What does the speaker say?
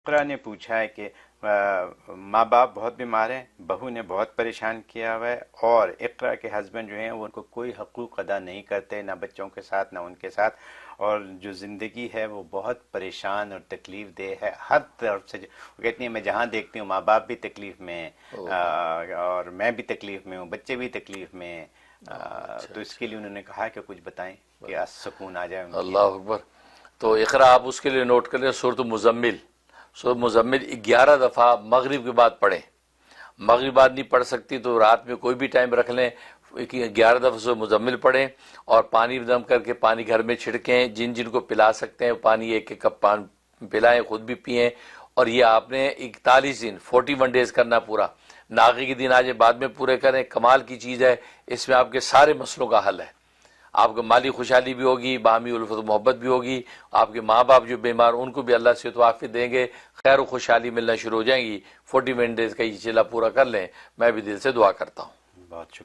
اقرا نے پوچھا ہے کہ ماں باپ بہت بیمار ہیں، بہو نے بہت پریشان کیا ہوا ہے، اور اقرا کے ہسبینڈ جو ہیں وہ ان کو کوئی حقوق ادا نہیں کرتے، نہ بچوں کے ساتھ نہ ان کے ساتھ، اور جو زندگی ہے وہ بہت پریشان اور تکلیف دہ ہے ہر طرف سے۔ وہ کہتی ہیں میں جہاں دیکھتی ہوں ماں باپ بھی تکلیف میں ہیں، اور میں بھی تکلیف میں ہوں، بچے بھی تکلیف میں ہیں۔ تو اس کے لیے انہوں نے کہا کہ کچھ بتائیں کہ سکون آ جائے ان کی۔ اللہ اکبر۔ تو اقرا آپ اس کے لیے نوٹ کر لیں، سورۃ مزمل، سورۃ مزمل 11 دفعہ مغرب کے بعد پڑھیں۔ مغرب بعد نہیں پڑھ سکتی تو رات میں کوئی بھی ٹائم رکھ لیں، 11 دفعہ سورۃ مزمل پڑھیں، اور پانی دم کر کے پانی گھر میں چھڑکیں، جن جن کو پلا سکتے ہیں پانی 1 کپ پانی پلائیں، خود بھی پئیں۔ اور یہ آپ نے 41 دن 41 ڈیز کرنا پورا۔ ناغے کے دن آج بعد میں پورے کریں، کمال کی چیز ہے، اس میں آپ کے سارے مسئلوں کا حل ہے۔ آپ کو مالی خوشحالی بھی ہوگی، باہمی الفت و محبت بھی ہوگی، آپ کے ماں باپ جو بیمار ان کو بھی اللہ سے تو عافیت دیں گے، خیر و خوشحالی ملنا شروع ہو جائیں گی۔ 41 ڈیز کا یہ چلا پورا کر لیں، میں بھی دل سے دعا کرتا ہوں۔ بہت شکریہ۔